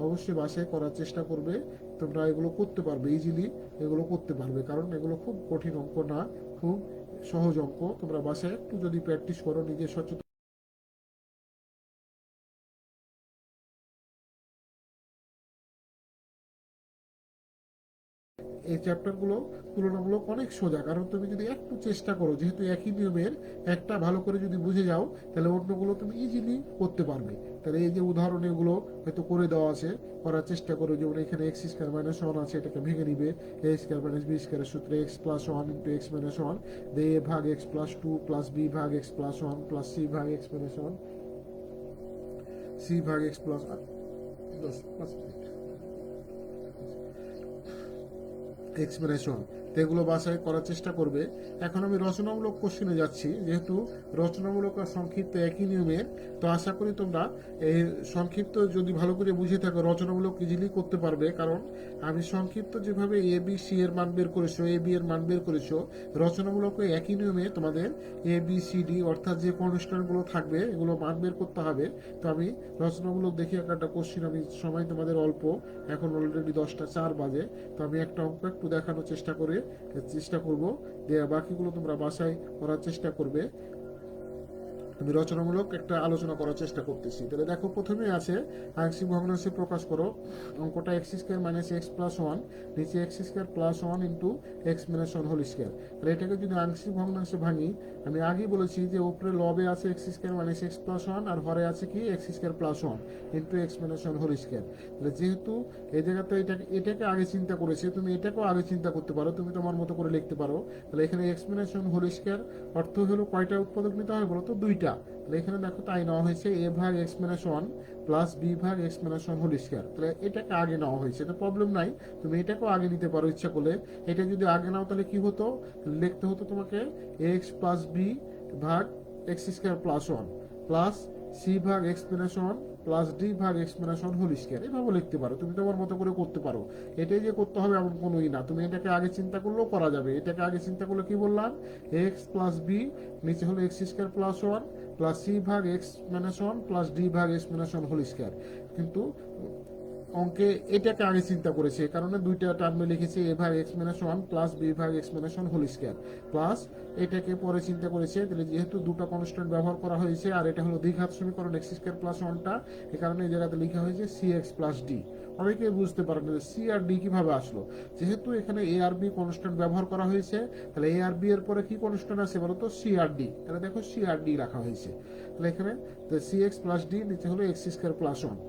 অবশ্যই বাসায় করার চেষ্টা করবে। তোমরা এগুলো করতে পারবে, ইজিলি এগুলো করতে পারবে, কারণ এগুলো খুব কঠিন অঙ্ক না, খুব সহজ অঙ্ক। তোমরা বাসায় একটু যদি প্র্যাকটিস করো, নিজের সচেতন এই চ্যাপ্টারগুলো তুলনামূলক অনেক সোজা, কারণ তুমি যদি একটু চেষ্টা করো, যেহেতু একই নিয়মের একটা ভালো করে যদি বুঝে যাও, তাহলে অন্যগুলো তুমি ইজিলি করতে পারবে। তাহলে এই যে উদাহরণ এগুলো হয়তো করে দেওয়া আছে, করার চেষ্টা করো। যেমন এখানে এক্স স্কোয়ার মাইনাস ওয়ান আছে, এটাকে ভেঙে নিবে, এ স্কোয়ার মাইনাস বি স্কোয়ারের সূত্রে X plus one into x minus one, A ভাগ X plus two plus B ভাগ X plus one plus C ভাগ এক্স মাইনাস ওয়ান, সি ভাগ এক্স প্লাস এক্সপ্রেশন, এগুলো বাছাই করার চেষ্টা করবে। এখন আমি রচনামূলক কোশ্চেনে যাচ্ছি, যেহেতু রচনামূলক আর সংক্ষিপ্ত একই নিয়মের, তো আশা করি তোমরা এই সংক্ষিপ্ত যদি ভালো করে বুঝে থাকো, রচনামূলক ইজিলি করতে পারবে। কারণ আমি সংক্ষিপ্ত যেভাবে এ বি সি এর মান বের করেছো, এ বি এর মান বের করেছো, রচনামূলক একই নিয়মে তোমাদের এ বি সি ডি অর্থাৎ যে কনস্ট্যান্টগুলো থাকবে এগুলো মান বের করতে হবে। তো আমি রচনামূলক দেখি একটা কোশ্চেন, আমি সময় তোমাদের অল্প, এখন অলরেডি 10টা 4 বাজে। তো আমি একটা অঙ্ক একটু দেখানোর চেষ্টা করব, বাকিগুলো তোমরা বাসায় করার চেষ্টা করবে। আমি রচনামূলক একটা আলোচনা করার চেষ্টা করতেছি। তাহলে দেখো প্রথমে আছে আংশিক ভগ্নাংশে প্রকাশ করো। অঙ্কটা X square minus X plus one, নিচে X square plus one into x minus one whole square. তাহলে এটাকে যদি আংশিক ভগ্নাংশে ভাঙি, আমি আগেই বলেছি যে উপরে লবে আছে X square minus X plus one, আর হরে আছে কি X square plus one into x minus one whole square. তাহলে যেহেতু এই জায়গাতে এটাকে আগে চিন্তা করেছে, তুমি এটাকেও আগে চিন্তা করতে পারো, তুমি তোমার মতো করে লিখতে পারো। তাহলে এখানে x minus one whole square অর্থ হলো কয়টা উৎপাদক নিতে হয় বলো তো? দুইটা। তাহলে এখানে দেখো তাই নেওয়া হয়েছে এ ভাগ x minus one plus B ভাগ x minus one whole square. তাহলে এটাকে আগে নেওয়া হয়েছে, এটা প্রবলেম নাই, তুমি এটাকেও আগে নিতে পারো ইচ্ছা করলে। এটা যদি আগে নাও তাহলে কি হতো? লিখতে হতো তোমাকে এক্স প্লাস বি ভাগ X square plus one plus C ভাগ x minus one plus D ভাগ x minus one whole square. এভাবে লিখতে পারো, তুমি তোমার মতো করে করতে পারো। এটাই যে করতে হবে এমন কোনোই না, তুমি এটাকে আগে চিন্তা করলেও করা যাবে। এটাকে আগে চিন্তা করলে কি বললাম? এক্স প্লাস বি, নিচে হলো X square plus one plus C ভাগ x minus one plus D ভাগ x minus one whole square. কিন্তু অঙ্কে এটাকে আগে চিন্তা করেছে, এই কারণে দুইটা টার্মে লিখেছে এ ভাগ x minus one plus B ভাগ x minus one whole square plus এটাকে পরে চিন্তা করেছে। তাহলে যেহেতু দুটো কনস্ট্যান্ট ব্যবহার করা হয়েছে আর এটা হলো দ্বিঘাত সমীকরণ এক্স স্কোয়ার প্লাস ওয়ানটা, এই কারণে এই জায়গাতে লেখা হয়েছে সি এক্স প্লাস ডি। অনেকে বুঝতে পারেন যে সি আর ডি কিভাবে আসলো। যেহেতু এখানে এ আর বি কনস্ট্যান্ট ব্যবহার করা হয়েছে, তাহলে এ আর বি এর পরে কি কনস্ট্যান্ট আছে বলতো? সি আর ডি। তাহলে দেখো সি আর ডি রাখা হয়েছে। তাহলে এখানে সি এক্স প্লাস ডি, নিচে হলো এক্স স্কোয়ার প্লাস ওয়ান।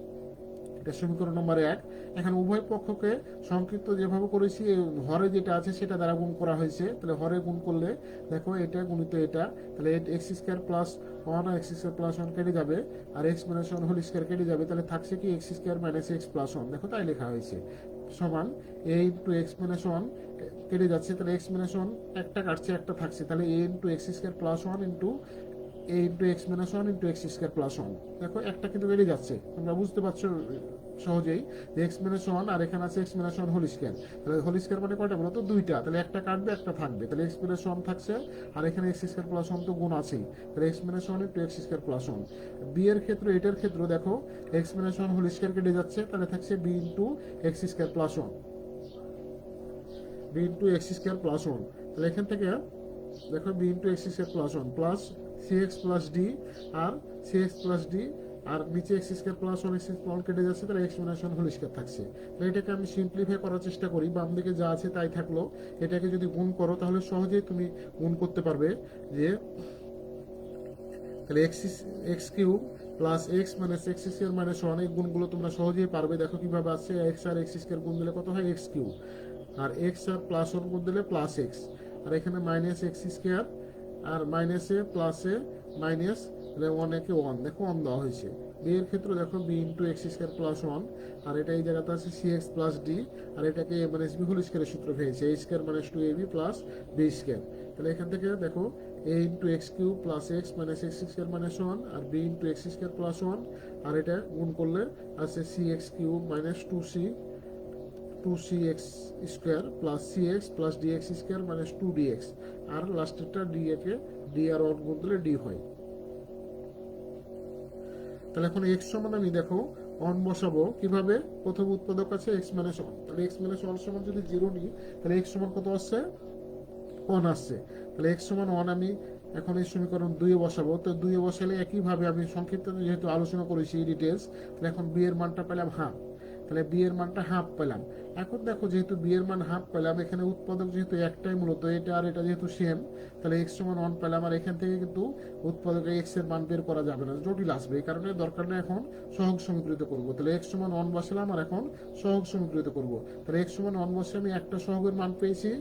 এটা সমীকরণ নম্বর 1। এখানে উভয় পক্ষকে সংক্ষিপ্ত যেভাবে করেছি, হরে যেটা আছে সেটা দ্বারা গুণ করা হয়েছে। তাহলে হরে গুণ করলে দেখো এটা গুণিত এটা, তাহলে এক্স স্কোয়ার প্লাস ওয়ান আর এক্স স্কোয়ার প্লাস ওয়ান কেটে যাবে, আর X minus one whole square কেটে যাবে। তাহলে থাকছে কি X square minus X plus one, দেখো তাই লেখা হয়েছে, সমান A into x minus one কেটে যাচ্ছে। তাহলে এক্স মাইনাস ওয়ান একটা কাটছে, একটা থাকছে, তাহলে A into X square plus one into A into x minus one into X square plus one. দেখো একটা কিন্তু বেড়ে যাচ্ছে, তোমরা বুঝতে পারছো সহজেই যে এক্স মাইনাস ওয়ান আর এখানে আছে x minus one whole square. তাহলে হোল স্কোয়ার মানে কয়টা বলো তো? দুইটা। তাহলে একটা কাটবে, একটা থাকবে, তাহলে এক্স মাইনাস ওয়ান থাকছে, আর এখানে এক্স স্কোয়ার প্লাস ওয়ান তো গুণ আছেই, তাহলে X minus one into X square plus one. B এর ক্ষেত্রে এটার ক্ষেত্রে দেখো X minus one whole square কেটে যাচ্ছে, তাহলে থাকছে B into X square plus one, B into X square plus one. তাহলে এখান থেকে দেখো B into X square plus one plus C X plus D, আর সি এক্স প্লাস ডি, আর নিচে X square plus one X one কেটে যাচ্ছে, তাহলে X minus one whole square থাকছে। তাহলে এটাকে আমি সিম্পলিফাই করার চেষ্টা করি, বাম দিকে যা আছে তাই থাকলো। এটাকে যদি গুণ করো তাহলে সহজেই তুমি গুণ করতে পারবে যে তাহলে x cube plus x minus X square minus one, এই গুণগুলো তোমরা সহজেই পারবে। দেখো কিভাবে আছে, এক্স আর এক্স স্কোয়ার গুণ দিলে কত হয়? এক্স কিউব, আর এক্স আর প্লাস ওয়ান গুণ দিলে প্লাস এক্স, আর এখানে মাইনাস এক্স স্কোয়ার, আর মাইনাসে প্লাসে মাইনাস, তাহলে ওয়ান একে ওয়ান, দেখো ওয়ান দেওয়া হয়েছে। বি এর ক্ষেত্রে দেখো B into X square plus one, আর এটা এই জায়গাতে আছে সি এক্স প্লাস ডি, আর এটাকে এ মাইনাস বি হোল স্কোয়ারের সূত্র পেয়েছে, A square minus two A B plus B square. তাহলে এখান থেকে দেখো A into X cube plus x minus X square minus one, আর B into X square plus one, আর এটা গুণ করলে আছে C X cube minus two C x square plus C X plus D X square minus two D X, আর লাস্টেরটা D একে D আর ওয়ান গুণ দিলে ডি হয়। তাহলে এখন এক্স সমান আমি দেখো অন বসাবো কিভাবে? প্রথম উৎপাদক আছে এক্স মাইনাস ওয়ান, তাহলে এক্স মাইনাস ওয়ান সমান যদি জিরো নিই তাহলে এক্স সমান কত আসছে? ওয়ান আসছে। তাহলে এক্স সমান ওয়ান আমি এখন এই সমীকরণ দুইয়ে বসাবো। তো দুইয়ে বসালে একইভাবে আমি সংক্ষিপ্ত যেহেতু আলোচনা করেছি ডিটেলস, তাহলে এখন বি এর মানটা পেলাম হাফ, তাহলে বি এর মানটা হাফ পেলাম। এখন দেখো যেহেতু বি এর মান হাফ পেলাম, এখানে উৎপাদক যেহেতু একটাই মূলত এটা আর এটা যেহেতু সেম, তাহলে এক্স সমান ওয়ান পেলাম, আর এখান থেকে কিন্তু উৎপাদকে এক্স এর মান বের করা যাবে না, জটিল আসবে, এই কারণে দরকার নেই, এখন সহগ সমীকৃত করবো। তাহলে এক্স সমান ওয়ান বসালাম, আর এখন সহগ সমীকৃত করবো। তাহলে এক্স সমান ওয়ান বসে আমি একটা সহগের মান পেয়েছি,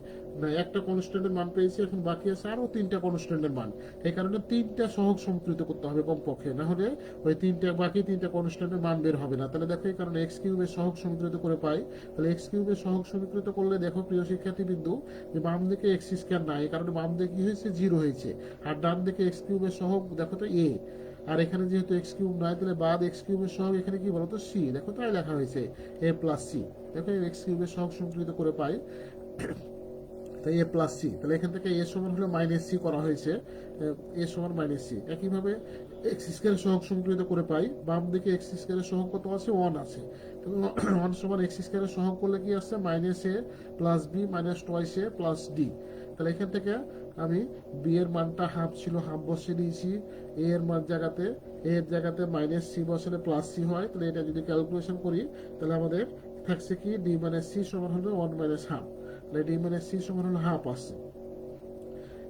না একটা কনস্ট্যান্টের মান পেয়েছি, এখন বাকি আছে আরো তিনটা কনস্ট্যান্টের মান, এই কারণে তিনটা সহগ সমীকৃত করতে হবে কমপক্ষে, না হলে ওই বাকি তিনটা কনস্ট্যান্টের মান বের হবে না। তাহলে দেখো এই কারণে এক্স কিউবের সহগ সমীকৃত করে পাই। তাহলে এক্স কিউবের সহগ সমীকৃত করলে দেখো প্রিয় শিক্ষার্থী বিন্দু যে বাম দিকে এক্স স্কোয়ার নাই, এই কারণে বাম দিকে কি হয়েছে? জিরো হয়েছে, আর ডান দিকে এক্স কিউবের সহগ দেখো তো এ, আর এখানে যেহেতু এক্স কিউব নয় তাহলে বাদ এক্স কিউবের সহগ এখানে কি বলতো? সি, দেখো তাই লেখা হয়েছে এ প্লাস সি। দেখো এক্স কিউবের সহগ সমীকৃত করে পাই, তাই এ প্লাস সি। তাহলে এখান থেকে এ সমান হলো মাইনাস সি করা হয়েছে, এ সমান মাইনাস সি। একইভাবে এক্স স্কোয়ার সহগ সমীকৃত করে পাই, বাম দিকে এক্স স্কোয়ারের সহগ কত আছে? ওয়ান আছে। ওয়ান সমান এক্স স্কোয়ারের সহগ করলে কি আসছে? মাইনাস এ প্লাস বি মাইনাস টোয়াইস এ প্লাস ডি। তাহলে এখান থেকে আমি বি এর মানটা হাফ ছিল, হাফ বসিয়ে দিয়েছি। এ এর মান জায়গাতে, এ এর জায়গাতে মাইনাস সি বসালে প্লাস সি হয়, তাহলে এটা যদি ক্যালকুলেশন করি তাহলে আমাদের থাকছে কি ডি মাইনাস সি সমান হলো 1 মাইনাস হাফ, তাহলে ডি মাইনাস সি সমান হলো হাফ আসছে।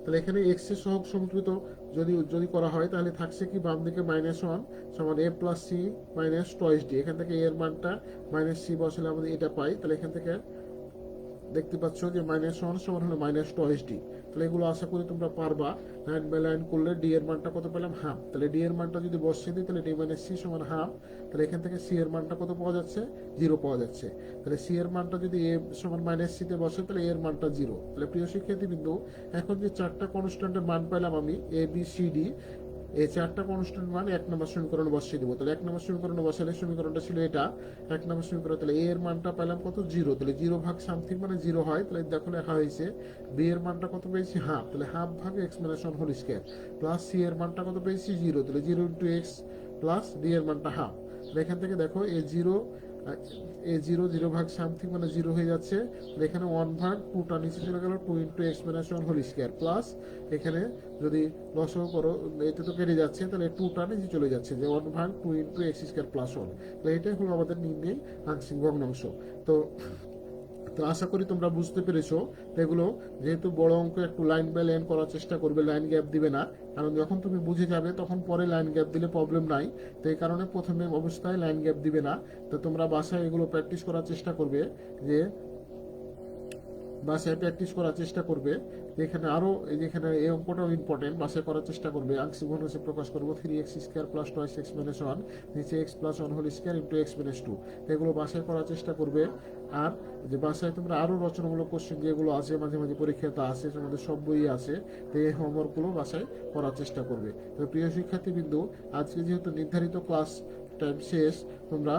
তাহলে এখানে এক্স এর সহগ সমকৃত যদি যদি করা হয় তাহলে থাকছে কি বাম দিকে -1 সমান A plus C minus twice D. এখান থেকে এর মানটা মাইনাস সি বসালে আমাদের এটা পাই, তাহলে এখান থেকে দেখতে পাচ্ছ যে -1 সমান হলো মাইনাস টয়েস ডি। তাহলে এগুলো আশা করি তোমরা পারবা। লাইন বাই লাইন করলে ডি এর মানটা কত পেলাম, হাফ। তাহলে ডি এর মানটা যদি বসিয়ে দিই তাহলে ডি মাইনাস সি সমান হাফ। তাহলে এখান থেকে সি এর মানটা কত পাওয়া যাচ্ছে, 0 পাওয়া যাচ্ছে। তাহলে সি এর মানটা যদি এ সমান মাইনাস সি তে বসে তাহলে এর মানটা 0। তাহলে প্রিয় শিক্ষার্থীবৃন্দু, এখন যে চারটা কনস্ট্যান্টের মান পেলাম আমি এ বি সি ডি, এই চারটা কনস্ট্যান্ট মান 1 নম্বর সমীকরণে বসিয়ে দেবো। তাহলে 1 নম্বর সমীকরণে বসালে সমীকরণটা ছিল এটা 1 নম্বর সমীকরণ। তাহলে এ এর মানটা পেলাম কত, 0। তাহলে 0 ভাগ সামথিং মানে 0 হয়, তাহলে দেখো লেখা হয়েছে বি এর মানটা কত পেয়েছি, হাফ। তাহলে হাফ ভাগ x minus 1 whole square plus c এর মানটা কত পেয়েছি, 0। তাহলে 0 ইন্টু এক্স প্লাস ডি এর মানটা হাফ। তাহলে এখান থেকে দেখো এ জিরো ভাগ সামথিং মানে 0 হয়ে যাচ্ছে। তাহলে এখানে 1 ভাগ 2টা নিচে চলে গেল, 2 into x minus 1 whole square plus এখানে যদি লসও করো এটা তো কেটে যাচ্ছে, তাহলে 2টা নিচে চলে যাচ্ছে, যে 1 ভাগ 2 ইন্টু এক্স স্কয়ার প্লাস 1। তাহলে এটাই হলো আমাদের নির্ণয় আংশিক ভগ্নাংশ। তো তো আশা করি তোমরা বুঝতে পেরেছো। তো এগুলো যেহেতু বড় অঙ্ক, একটু লাইন বাই লাইন করার চেষ্টা করবে, লাইন গ্যাপ দিবে না, কারণ যখন তুমি বুঝে যাবে তখন পরে লাইন গ্যাপ দিলে প্রবলেম নাই। তো এই কারণে প্রথমে অবস্থায় লাইন গ্যাপ দিবে না। তো তোমরা বাসায় এগুলো প্র্যাকটিস করার চেষ্টা করবে, যে বাসায় প্র্যাকটিস করার চেষ্টা করবে। এখানে আরো যেখানে এই অঙ্কটাও ইম্পর্টেন্ট, বাসায় করার চেষ্টা করবে। আংশিক ভগ্নাংশে প্রকাশ করবো 3x square plus twice x minus 1 নিচে x plus 1 whole square into x minus 2। এগুলো বাসায় করার চেষ্টা করবে। আর যে বাসায় তোমরা আরো রচনামূলক কোশ্চেন যেগুলো আছে মাঝে মাঝে পরীক্ষাতে আসে, আমাদের সব বই আছে, তো এই হোমওয়ার্কগুলো বাসায় করার চেষ্টা করবে। তো প্রিয় শিক্ষার্থীবৃন্দ, আজকে যেহেতু নির্ধারিত ক্লাস টাইম শেষ, তোমরা